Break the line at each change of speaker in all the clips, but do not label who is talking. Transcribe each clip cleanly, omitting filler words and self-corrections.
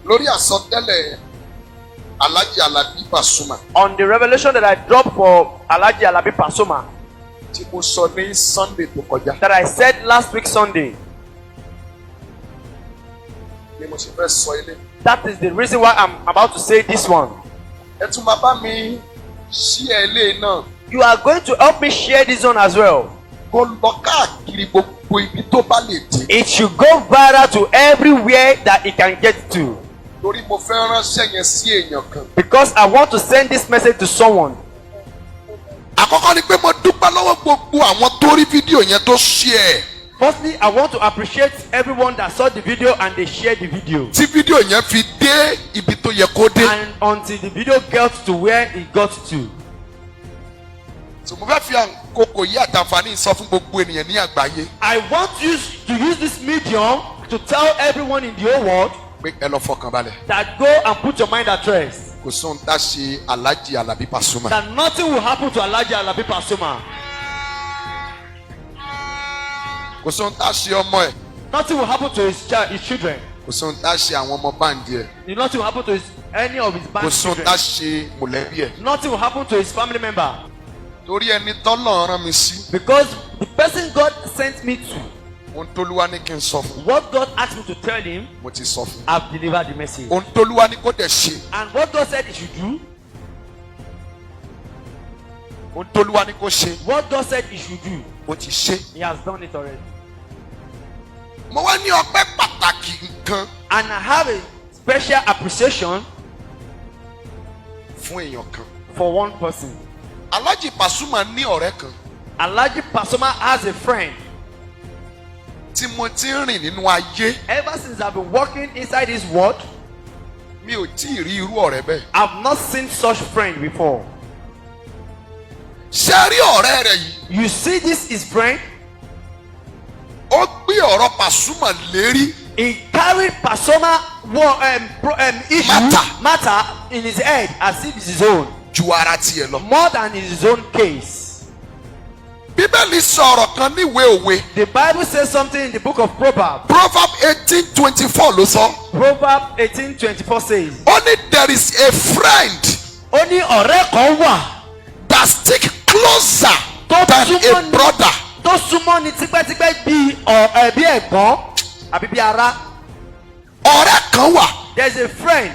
Lórí àsọtẹ́lẹ̀ Alahji Alabi Pasoma.
On the revelation that I dropped for Alahji Alabi Pasoma.
Tí mo sọ ní Sunday tó kọjá.
That I said last week Sunday.
Ni mo ṣe fẹ́ sọ ilé.
That is the reason why I'm about to say this one.
Ẹ tún máa bá mi ṣí ẹ ilé náà.
You are going to help me share this one as well.
Kó lọ káàkiri gbogbo ibi tó bá lè dé.
It should go viral to everywhere that it can get to.
Torí mo fẹ́ ránṣẹ́ yẹn sí èèyàn kan.
Because I want to send this message to someone.
Àkọ́kọ́ ni pé mo dúpẹ́ lọ́wọ́ gbogbo àwọn tó rí fídíò yẹn tó share.
Firstly, I want to appreciate everyone that saw the video and they shared the video.
Tí fídíò yẹn fi dé ibi tó yẹ kó dé.
And until the video got to where it got to.
So mo fẹ́ fi àkókò yí àtàǹfààní sọ fún gbogbo ènìyàn ní àgbáyé.
I want you to use this medium to tell everyone in the whole world
Pé ẹ lọ fọkàn balẹ̀.
that go and put your mind at rest.
Kò sóhun tá a ṣe Alahji Alabi Pasoma.
That nothing will happen to Alahji Alabi Pasoma.
Kò sóhun tá a ṣe ọmọ ẹ̀.
Nothing will happen to his children.
Kò sóhun tá a ṣe àwọn ọmọ báńdì ẹ̀.
Nothing will happen to any of his
Kò
band
sóhun
children.
tá a ṣe mọ̀lẹ́bí ẹ̀.
Nothing will happen to his family member.
Torí ẹni tọ́lọ̀ rán mi sí.
Because the person God sent me to,
Ohun t'Olúwa ní kí n sọ fún.
what God asked me to tell him,
Mo ti sọ fún.
I've delivered the message.
Ohun t'Olúwa ní kó dẹ̀ ṣe.
And what God said he should do,
Ohun t'Olúwa ní kó ṣe.
what God said he should do,
Mo ti ṣe.
he has done it already.
Mo wá ní ọpẹ́ pàtàkì nǹkan
And I have a special appreciation
fún èèyàn kan.
for one person.
Alahji Pasoma ní ọ̀rẹ́ kan
Alahji Pasoma has a friend.
tí mo ti ń rìn nínú ayé.
Ever since I've been walking inside this world,
Mi ò tí ì rí irú ọ̀rẹ́ bẹ́ẹ̀.
I've not seen such friend before.
Ṣé rí ọ̀rẹ́ rẹ̀ yìí?
You see this is friend?
Ó gbé ọ̀rọ̀ Pasoma lérí.
He carried Pasoma issue matter in his head as if it's his own,
Ju ara tiẹ̀ lọ.
more than his own case.
Bíbélì sọ̀rọ̀ kan níwèé òwe.
The Bible says something in the book of Proverbs.
Proverbs 18:24 ló sọ.
Proverbs 18:24 says,
Only there is a friend
ó ní ọ̀rẹ́ kan wà
that stick closer
tó
than a
súnmọ́ ní
brother.
tó súnmọ́ ní tipẹ́tipẹ́ bí ẹ̀gbọ́n àbí bí ará.
Ọ̀rẹ́ kan wà
There is a friend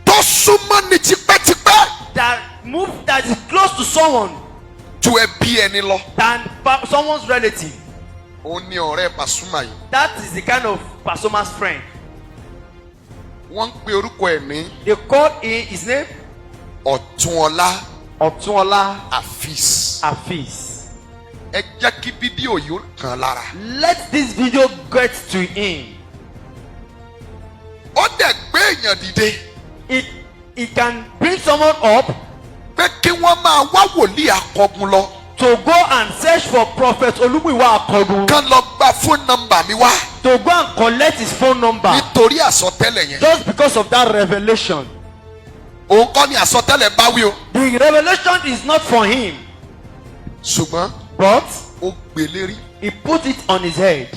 tó súnmọ́ ní tipẹ́tipẹ́
that is close to someone
ju ẹbí ẹni lọ.
than someone's relative.
Òun ni ọ̀rẹ́ Pasoma yìí.
That is the kind of Pasoma's friend.
Wọ́n ń pe orúkọ ẹ̀ ní
They call his name
Ọ̀túnọlá
Otunola
Afis.
Afis.
Ẹ jẹ́ kí fídíò yìí kàn lára.
Let this video get to him.
Ó dẹ̀ gbé èèyàn dìde
It can bring someone up
pé kí wọ́n máa wá wòlíì Akogun lọ.
to go and search for Prophet Muyiwa Akogun.
Kán lọ gba fóònù nọ́mbà mi wá.
To go and collect his phone number.
Nítorí àsọtẹ́lẹ̀ yẹn.
Just because of that revelation.
Òun kọ́ ni àsọtẹ́lẹ̀ bá wí o.
The revelation is not for him.
Ṣùgbọ́n
But
ó gbèlérí.
he put it on his head.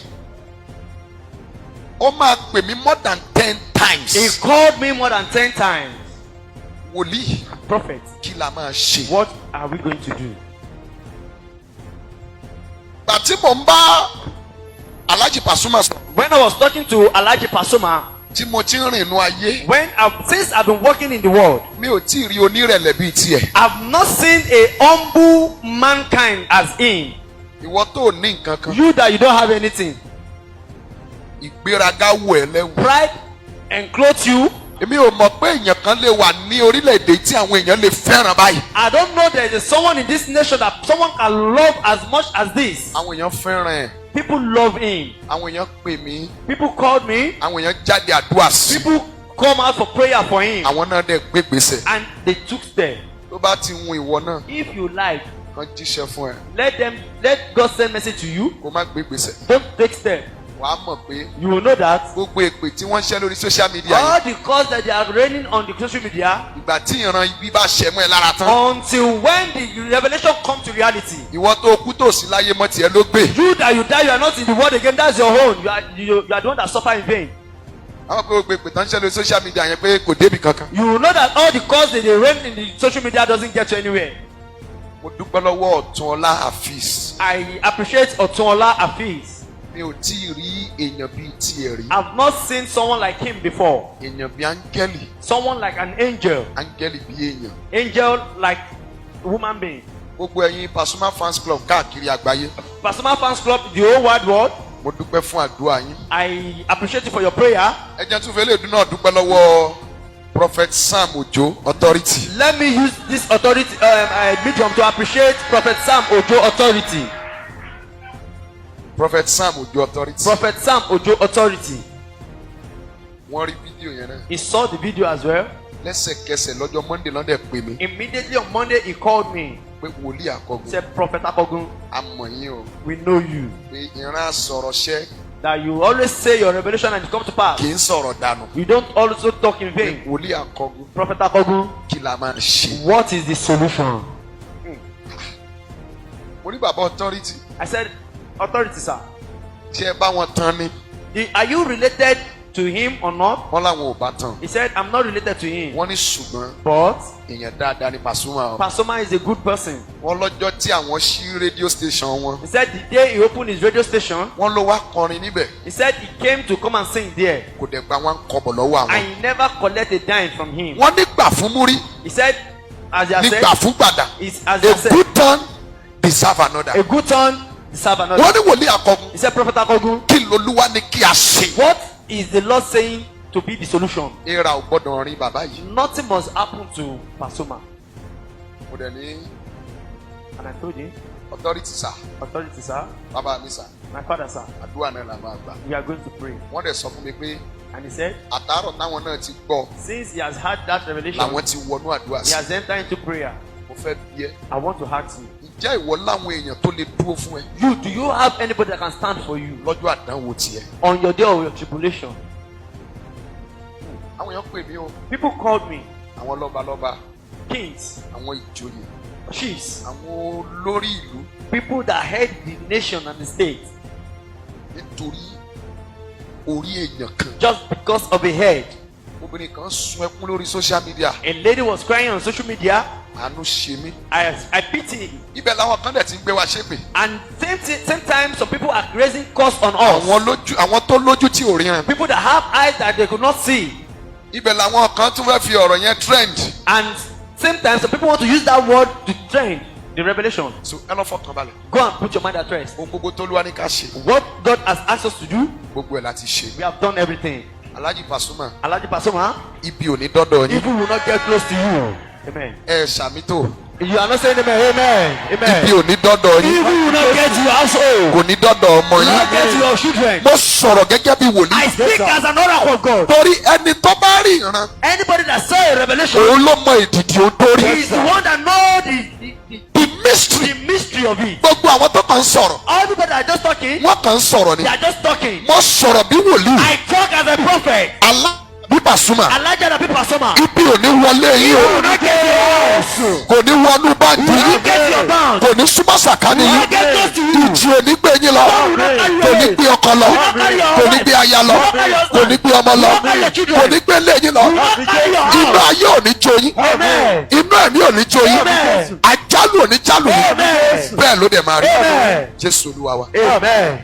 Ó máa pè mí more than 10 times.
He called me more than 10 times.
Wòlíì,
Prophet,
kí la máa ṣe?
what are we going to do?
Gbà tí mò ń bá Alahji Pasoma sọ.
When I was talking to Alahji Pasoma,
Tí mo ti ń rìn inú ayé.
since I've been working in the world,
Mi ò tí ì rí onírẹ̀lẹ̀ bíi tiẹ̀.
I've not seen a humble mankind as him.
Ìwọ tó ní nǹkan kan.
You that you don't have anything.
Ìgbéraga wọ̀ ẹ́ lẹ́wù.
Pride enclose you.
Èmi ò mọ̀ pé èèyàn kan lè wà ní orílẹ̀-èdè tí àwọn èèyàn lè fẹ́ràn báyìí.
I don't know there is someone in this nation that someone can love as much as this.
Àwọn èèyàn fẹ́ràn ẹ̀.
People love him.
Àwọn èèyàn pè mí.
People called me.
Àwọn èèyàn jáde àdúrà sí.
People come out for prayer for him.
Àwọn náà dẹ̀ gbé gbèsè.
And they took steps.
Tó bá ti hun ìwọ náà,
If you like,
kàn jíṣẹ́ fún ẹ.
let God send message to you.
Kó má gbé gbèsè.
Don't take steps.
Wàá mọ̀ pé
You will know that
gbogbo èpè tí wọ́n ṣẹ́ lórí social media
all
yìí.
the calls that they are raining on the social media,
Ìgbà tí ìran ibi bá ṣẹ mọ́ ẹ lára tán.
until when the revelation comes to reality.
Ìwọ tó kú tó sí láyé mọ́ tiẹ̀ ló gbé.
You that you die, you are not in the world again. That's your own. You are the one that suffer in vain.
àwọn pé o gbé pètàn ṣẹlẹ̀ social media yẹn pé kò débi kankan.
You will know that all the calls that they rain in the social media doesn't get you anywhere.
Mo dúpẹ́ lọ́wọ́ Ọ̀túnọlá Hafiz.
I appreciate Otunola Hafiz.
Mi ò tí ì rí èèyàn bíi tiẹ̀ rí.
I've not seen someone like him before.
Èèyàn bíi áńgẹ́lì.
Someone like an angel.
Áńgẹ́lì bíi èèyàn.
Angel like human being.
Gbogbo ẹ̀yin Pasoma fans club káàkiri àgbáyé.
Pasoma fans club, the whole wide world.
Mo dúpẹ́ fún àdúrà yín.
I appreciate you for your prayer.
Ẹ jẹ́ tún fẹ́ lè dún náà dúpẹ́ lọ́wọ́ Prophet Sam Ojo authority.
Let me use this authority medium to appreciate Prophet Sam Ojo authority.
Prophet Sam Ojo authority.
Prophet Sam Ojo authority.
Wọ́n rí fídíò yẹn náà.
He saw the video as well.
Lẹ́sẹ̀kẹsẹ̀ lọ́jọ́ Monday lọ́dẹ̀ pè mí.
Immediately on Monday he called me.
Pé Woli Akogun.
He said, Prophet Akogun,
A mọ̀ yín o.
we know you.
Pé ìran àsọ̀rọ̀ṣẹ́
That you always say your revelation and it come to pass.
kì í sọ̀rọ̀ dànù.
You don't also talk in
Pé
vain.
Woli Akogun
Prophet Akogun,
kí la máa ṣe.
what is the solution?
Mo ní bàbá authority.
I said, authority, sir.
Tí ẹ bá wọn tán ni.
Are you related to him or not?
Wọ́n láwọn ò bá tán.
He said, I'm not related to him.
Wọ́n ní ṣùgbọ́n
But
èèyàn dáadáa ní Pasoma o.
Pasoma is a good person.
Wọ́n lọ́jọ́ tí àwọn ṣí radio station wọn.
He said the day he opened his radio station,
Wọ́n ló wá kọrin níbẹ̀.
he said he came to come and sing there.
Kò dẹ̀ gba wọn kọ́bọ̀ lọ́wọ́
And
àwọn.
he never collect a dime from him.
Wọ́n ní gbà fún múrí.
He said, as he has
Ní
said,
gbà fún gbàdà.
as he has
A
said,
good turn deserve another.
a good turn deserve another.
Wọ́n ní Woli Akogun.
He said, Prophet Akogun,
Kí lolúwa ní kí a ṣe.
what is the Lord saying to be the solution?
Èèrà ò gbọ́dọ̀ rin bàbá yìí.
Nothing must happen to Pasoma.
Mo dẹ̀ ní
And I told him,
authority sir.
authority, sir,
Bàbá mi sir.
my father, sir,
Àdúrà náà la máa gbà.
we are going to pray.
Wọ́n dẹ̀ sọ fún mi pé
And he said,
àtàárọ̀ táwọn náà ti gbọ́
since he has had that revelation,
làwọn ti wọnú àdúrà
he
sí.
has entered into prayer.
Mo fẹ́ bí ẹ.
I want to ask you,
Ǹjẹ́ ìwọ láwọn èèyàn tó lè dúró fún ẹ
do you have anybody that can stand for you
lọ́jọ́ àdánwò tiẹ̀?
on your day of your tribulation?
Àwọn èèyàn pè mí o.
People called me
Àwọn lọ́balọ́ba,
kings,
àwọn ìjòyè,
chiefs,
àwọn olórí ìlú
people that head the nation and the state,
nítorí orí èèyàn kan.
just because of a head.
Obìnrin kan sun ẹkún lórí social media.
A lady was crying on social media.
Àánú ṣe mí.
I pity.
Ibẹ̀ làwọn kan dẹ̀ ti ń gbé wa ṣépè.
And same time, some people are raising curse on us.
Àwọn tó lójú tí ò ríran.
People that have eyes that they could not see.
Ibẹ̀ làwọn kan tún fẹ́ fi ọ̀rọ̀ yẹn trend.
And same time, some people want to use that word to trend the revelation.
So ẹ lọ fọkàn balẹ̀.
Go and put your mind at rest.
Ohun gbogbo tó lúwa ní ká ṣe.
What God has asked us to do,
Gbogbo ẹ̀ láti ṣe.
we have done everything.
Alhaji Pasoma,
Alahji Pasoma,
ibi ò ní dọ́dọ̀ yín.
evil will not get close to you. Amen.
Ẹ ṣàmìtò.
You are not saying amen. Amen. Amen.
Ibi ò ní dọ́dọ̀ yín.
Evil will not get to your household.
Kò ní dọ́dọ̀ ọmọ
Will not get to
yín.
your children.
Mo sọ̀rọ̀ gẹ́gẹ́ bí
I
wòlíì.
speak as an oracle of God.
Torí ẹni tó bá rí ìran.
Anybody that saw a revelation,
Òun ló mọ ìdìdì ohun tó
he
rí.
is the one that knows
The mystery.
the mystery of it.
Gbogbo àwọn tó kàn ń sọ̀rọ̀.
All people that are just talking,
Wọ́n kàn ń sọ̀rọ̀ ni.
they are just talking.
Mo sọ̀rọ̀ bí wòlíì.
I talk as a prophet.
Alahji Pasoma.
Alahji and people Pasoma.
Ibi ò ní wọlé yín
You will
o.
not get to your house.
Kò ní wọnú báńkì
You will
yín.
not get to your bound.
Kò ní súnmọ́ sàkání
You will
yín.
not get close to you.
Ìjì ò ní gbé yín lọ. Kò ní gbé ọkọ lọ. Kò ní gbé aya lọ. Kò ní gbé ọmọ lọ. Kò ní gbé ilé yín lọ. Inú ayé ò ní jó yín.
Amen.
Inú ẹ̀mí ò ní jó yín.
Amen.
Àjálù ò ní jálù yín.
Amen.
Bẹ́ẹ̀ ló dẹ̀ máa rí.
Amen.
Jésù Olúwa wa.
Amen.